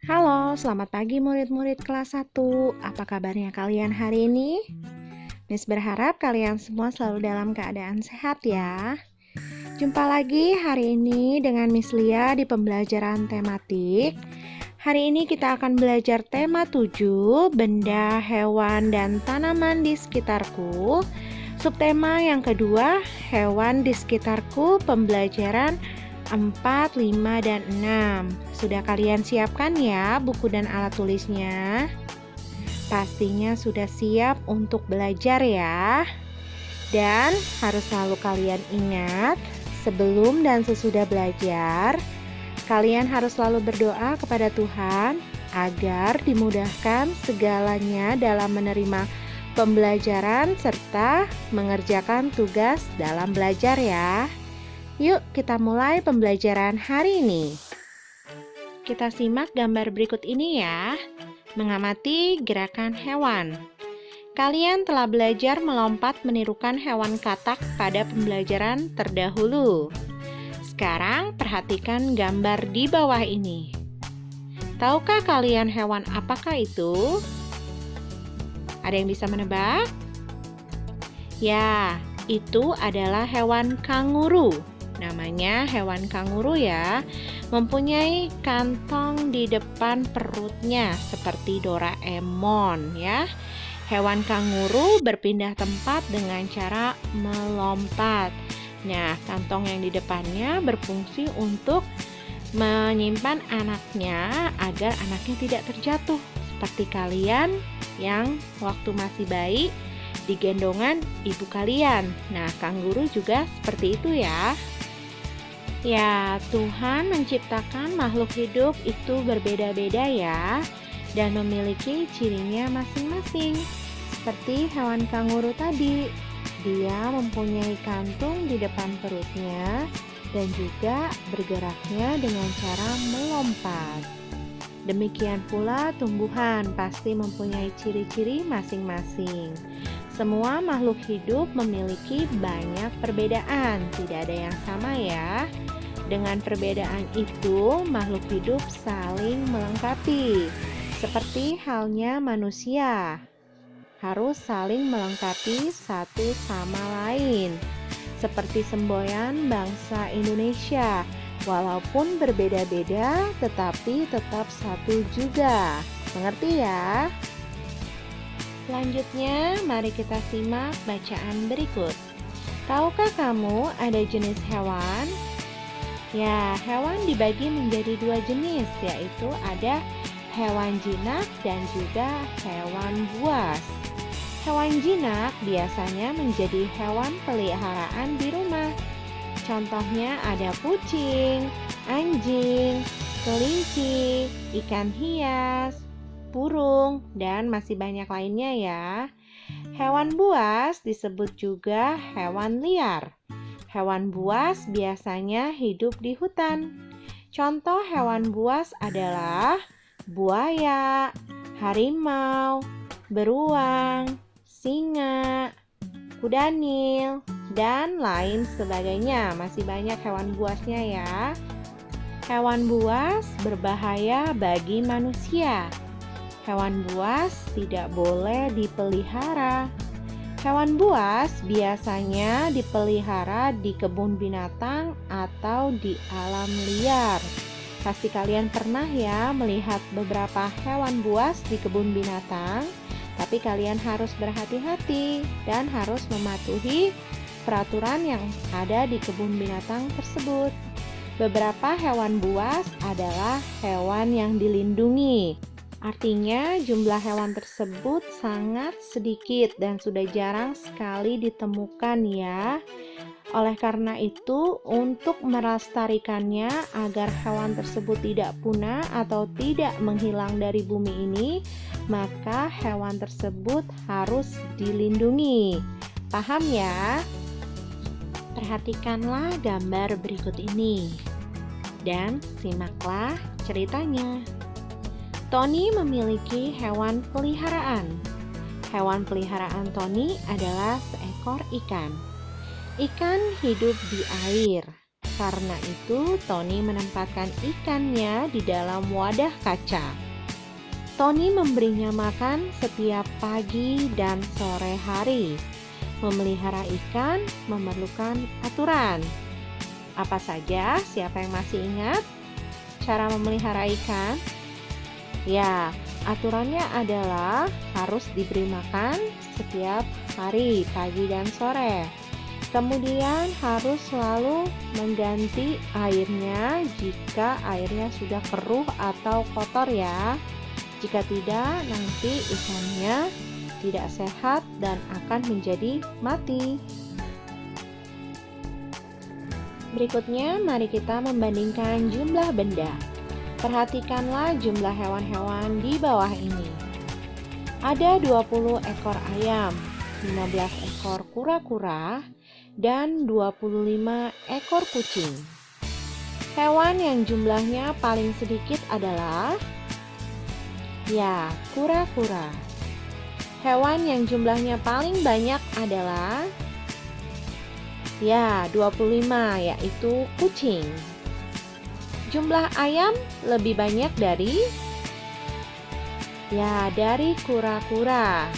Halo, selamat pagi murid-murid kelas 1. Apa kabarnya kalian hari ini? Miss berharap kalian semua selalu dalam keadaan sehat ya. Jumpa lagi hari ini dengan Miss Lia di pembelajaran tematik. Hari ini kita akan belajar tema 7, benda, hewan, dan tanaman di sekitarku. Subtema yang kedua, hewan di sekitarku, pembelajaran 4, 5, dan 6. Sudah kalian siapkan ya buku dan alat tulisnya? Pastinya sudah siap untuk belajar ya. Dan harus selalu kalian ingat, sebelum dan sesudah belajar, kalian harus selalu berdoa kepada Tuhan agar dimudahkan segalanya dalam menerima pembelajaran serta mengerjakan tugas dalam belajar ya. Yuk kita mulai pembelajaran hari ini. Kita simak gambar berikut ini ya. Mengamati gerakan hewan. Kalian telah belajar melompat menirukan hewan katak pada pembelajaran terdahulu. Sekarang perhatikan gambar di bawah ini. Tahukah kalian hewan apakah itu? Ada yang bisa menebak? Ya, itu adalah hewan kanguru. Namanya hewan kanguru ya, mempunyai kantong di depan perutnya seperti Doraemon ya. Hewan kanguru berpindah tempat dengan cara melompat. Nah, kantong yang di depannya berfungsi untuk menyimpan anaknya agar anaknya tidak terjatuh. Seperti kalian yang waktu masih bayi digendongan ibu kalian. Nah, kanguru juga seperti itu ya. Ya, Tuhan menciptakan makhluk hidup itu berbeda-beda ya, dan memiliki cirinya masing-masing. Seperti hewan kanguru tadi, dia mempunyai kantung di depan perutnya dan juga bergeraknya dengan cara melompat. Demikian pula tumbuhan pasti mempunyai ciri-ciri masing-masing. Semua makhluk hidup memiliki banyak perbedaan, tidak ada yang sama ya. Dengan perbedaan itu, makhluk hidup saling melengkapi. Seperti halnya manusia, harus saling melengkapi satu sama lain. Seperti semboyan bangsa Indonesia, walaupun berbeda-beda, tetapi tetap satu juga. Mengerti ya? Selanjutnya, mari kita simak bacaan berikut. Tahukah kamu ada jenis hewan? Ya, hewan dibagi menjadi dua jenis, yaitu ada hewan jinak dan juga hewan buas. Hewan jinak biasanya menjadi hewan peliharaan di rumah. Contohnya ada kucing, anjing, kelinci, ikan hias, burung, dan masih banyak lainnya ya. Hewan buas disebut juga hewan liar. Hewan buas biasanya hidup di hutan. Contoh hewan buas adalah buaya, harimau, beruang, singa, kuda nil, dan lain sebagainya. Masih banyak hewan buasnya ya. Hewan buas berbahaya bagi manusia. Hewan buas tidak boleh dipelihara. Hewan buas biasanya dipelihara di kebun binatang atau di alam liar. Pasti kalian pernah ya melihat beberapa hewan buas di kebun binatang, tapi kalian harus berhati-hati dan harus mematuhi peraturan yang ada di kebun binatang tersebut. Beberapa hewan buas adalah hewan yang dilindungi. Artinya jumlah hewan tersebut sangat sedikit dan sudah jarang sekali ditemukan ya. Oleh karena itu, untuk melestarikannya agar hewan tersebut tidak punah atau tidak menghilang dari bumi ini, maka hewan tersebut harus dilindungi. Paham ya? Perhatikanlah gambar berikut ini dan simaklah ceritanya. Tony memiliki hewan peliharaan. Hewan peliharaan Tony adalah seekor ikan. Ikan hidup di air. Karena itu, Tony menempatkan ikannya di dalam wadah kaca. Tony memberinya makan setiap pagi dan sore hari. Memelihara ikan memerlukan aturan. Apa saja? Siapa yang masih ingat cara memelihara ikan? Ya, aturannya adalah harus diberi makan setiap hari, pagi dan sore. Kemudian harus selalu mengganti airnya jika airnya sudah keruh atau kotor ya. Jika tidak, nanti ikannya tidak sehat dan akan menjadi mati. Berikutnya, mari kita membandingkan jumlah benda. Perhatikanlah jumlah hewan-hewan di bawah ini. Ada 20 ekor ayam, 15 ekor kura-kura, dan 25 ekor kucing. Hewan yang jumlahnya paling sedikit adalah kura-kura. Hewan yang jumlahnya paling banyak adalah 25, yaitu kucing. Jumlah ayam lebih banyak dari kura-kura.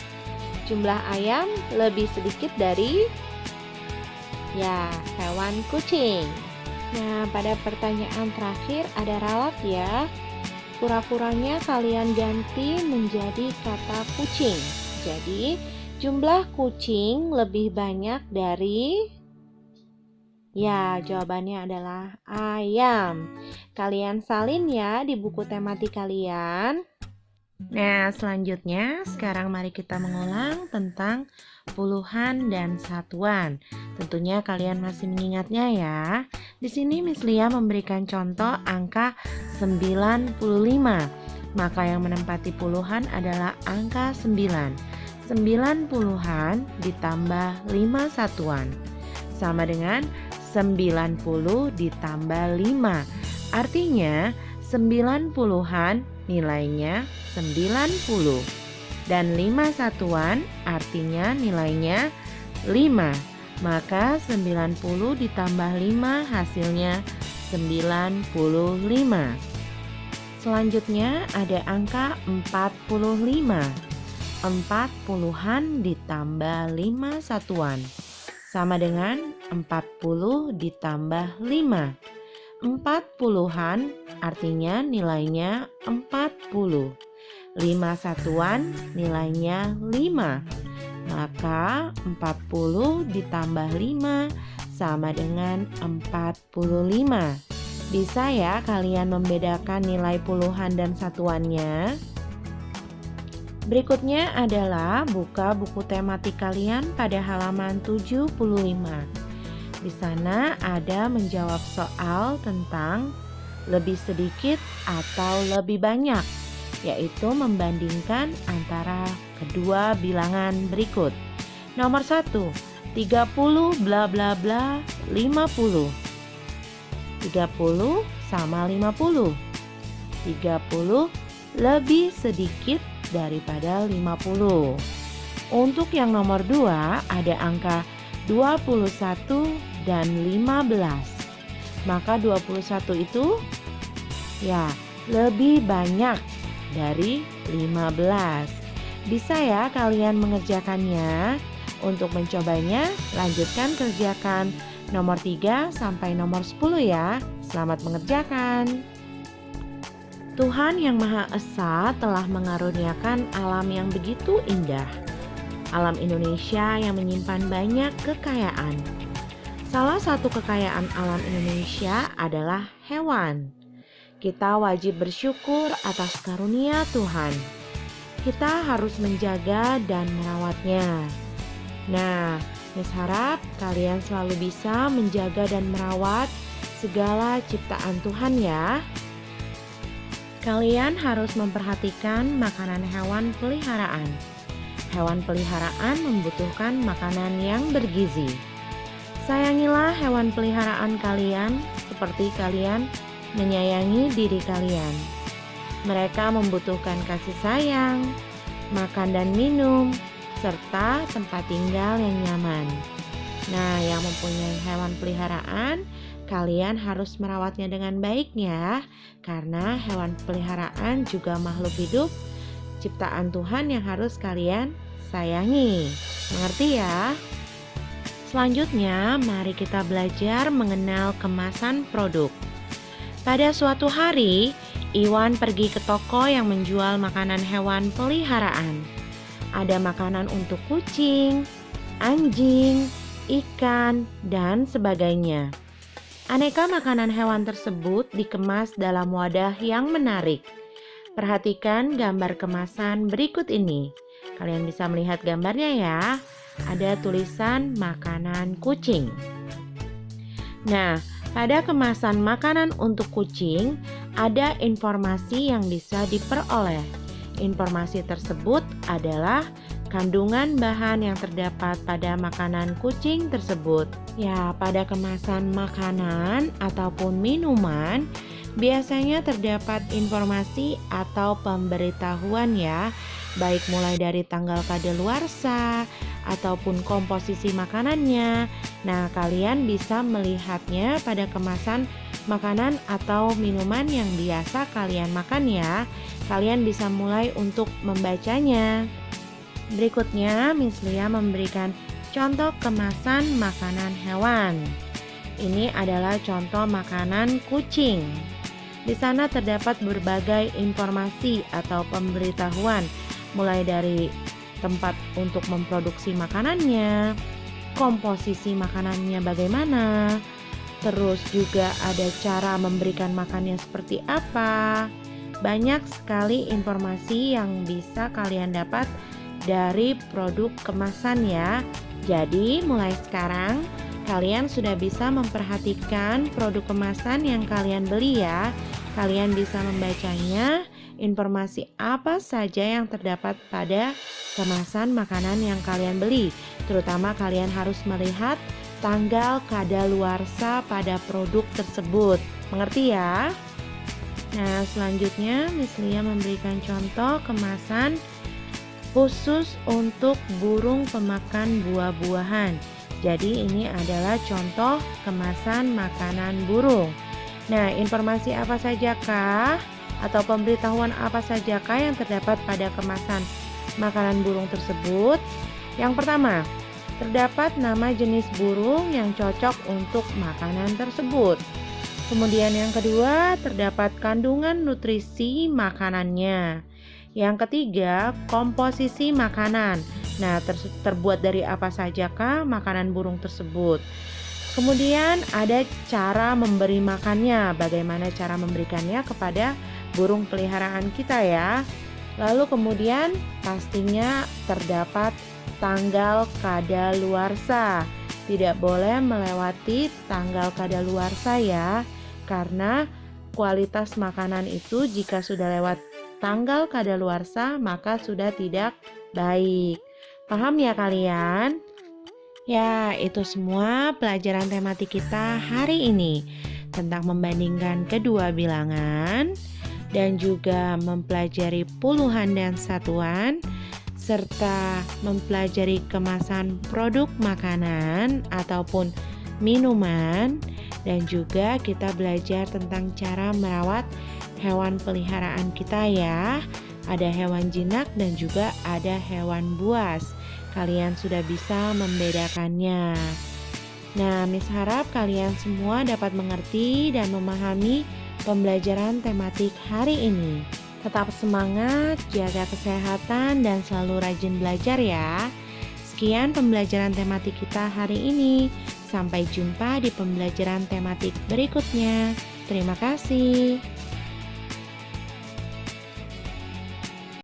Jumlah ayam lebih sedikit dari hewan kucing. Nah, pada pertanyaan terakhir ada ralat ya. Kura-kuranya kalian ganti menjadi kata kucing. Jadi, jumlah kucing lebih banyak dari jawabannya adalah ayam. Kalian salin ya di buku tematik kalian. Nah, selanjutnya sekarang mari kita mengulang tentang puluhan dan satuan. Tentunya kalian masih mengingatnya ya. Di sini Miss Lia memberikan contoh angka 95. Maka yang menempati puluhan adalah angka 9. 9 puluhan ditambah 5 satuan sama dengan 90 ditambah 5. Artinya 9 puluhan nilainya 90 dan 5 satuan artinya nilainya 5. Maka 90 ditambah 5 hasilnya 95. Selanjutnya ada angka 45. 4 puluhan ditambah 5 satuan sama dengan 40 ditambah 5. 4 puluhan artinya nilainya 40. 5 satuan nilainya 5. Maka 40 ditambah 5 sama dengan 45. Bisa ya kalian membedakan nilai puluhan dan satuannya? Berikutnya adalah buka buku tematik kalian pada halaman 75. Di sana ada menjawab soal tentang lebih sedikit atau lebih banyak, yaitu membandingkan antara kedua bilangan berikut. Nomor 1, 30 bla bla bla 50. 30 sama 50. 30 lebih sedikit daripada 50. Untuk yang nomor 2 ada angka 21 dan 15. Maka 21 itu lebih banyak dari 15. Bisa ya kalian mengerjakannya. Untuk mencobanya, lanjutkan kerjakan nomor 3 sampai nomor 10 ya. Selamat mengerjakan. Tuhan Yang Maha Esa telah mengaruniakan alam yang begitu indah. Alam Indonesia yang menyimpan banyak kekayaan. Salah satu kekayaan alam Indonesia adalah hewan. Kita wajib bersyukur atas karunia Tuhan. Kita harus menjaga dan merawatnya. Nah, Miss harap kalian selalu bisa menjaga dan merawat segala ciptaan Tuhan ya. Kalian harus memperhatikan makanan hewan peliharaan. Hewan peliharaan membutuhkan makanan yang bergizi. Sayangilah hewan peliharaan kalian seperti kalian menyayangi diri kalian. Mereka membutuhkan kasih sayang, makan dan minum, serta tempat tinggal yang nyaman. Nah, yang mempunyai hewan peliharaan kalian harus merawatnya dengan baik ya, karena hewan peliharaan juga makhluk hidup ciptaan Tuhan yang harus kalian sayangi. Mengerti ya? Selanjutnya, mari kita belajar mengenal kemasan produk. Pada suatu hari, Iwan pergi ke toko yang menjual makanan hewan peliharaan. Ada makanan untuk kucing, anjing, ikan, dan sebagainya. Aneka makanan hewan tersebut dikemas dalam wadah yang menarik. Perhatikan gambar kemasan berikut ini. Kalian bisa melihat gambarnya ya. Ada tulisan makanan kucing. Nah, pada kemasan makanan untuk kucing, ada informasi yang bisa diperoleh. Informasi tersebut adalah kandungan bahan yang terdapat pada makanan kucing tersebut. Ya, pada kemasan makanan ataupun minuman, biasanya terdapat informasi atau pemberitahuan ya, baik mulai dari tanggal kadaluarsa ataupun komposisi makanannya. Nah, kalian bisa melihatnya pada kemasan makanan atau minuman yang biasa kalian makan ya. Kalian bisa mulai untuk membacanya. Berikutnya, Miss Lia memberikan contoh kemasan makanan hewan. Ini adalah contoh makanan kucing. Di sana terdapat berbagai informasi atau pemberitahuan, mulai dari tempat untuk memproduksi makanannya, komposisi makanannya bagaimana, terus juga ada cara memberikan makannya seperti apa. Banyak sekali informasi yang bisa kalian dapat dari produk kemasan ya. Jadi mulai sekarang kalian sudah bisa memperhatikan produk kemasan yang kalian beli ya. Kalian bisa membacanya, informasi apa saja yang terdapat pada kemasan makanan yang kalian beli. Terutama kalian harus melihat tanggal kadaluarsa pada produk tersebut. Mengerti ya? Nah, selanjutnya Miss Lia memberikan contoh kemasan khusus untuk burung pemakan buah-buahan. Jadi ini adalah contoh kemasan makanan burung. Nah, informasi apa sajakah atau pemberitahuan apa sajakah yang terdapat pada kemasan makanan burung tersebut? Yang pertama, terdapat nama jenis burung yang cocok untuk makanan tersebut. Kemudian yang kedua, terdapat kandungan nutrisi makanannya. Yang ketiga, komposisi makanan. Nah, terbuat dari apa sajakah makanan burung tersebut? Kemudian ada cara memberi makannya, bagaimana cara memberikannya kepada burung peliharaan kita ya. Lalu kemudian pastinya terdapat tanggal kadaluarsa. Tidak boleh melewati tanggal kadaluarsa ya, karena kualitas makanan itu jika sudah lewat tanggal kadaluarsa maka sudah tidak baik. Paham ya kalian? Ya, itu semua pelajaran tematik kita hari ini tentang membandingkan kedua bilangan dan juga mempelajari puluhan dan satuan serta mempelajari kemasan produk makanan ataupun minuman, dan juga kita belajar tentang cara merawat hewan peliharaan kita ya. Ada hewan jinak dan juga ada hewan buas. Kalian sudah bisa membedakannya. Nah, Miss harap kalian semua dapat mengerti dan memahami pembelajaran tematik hari ini. Tetap semangat, jaga kesehatan, dan selalu rajin belajar ya. Sekian pembelajaran tematik kita hari ini. Sampai jumpa di pembelajaran tematik berikutnya. Terima kasih.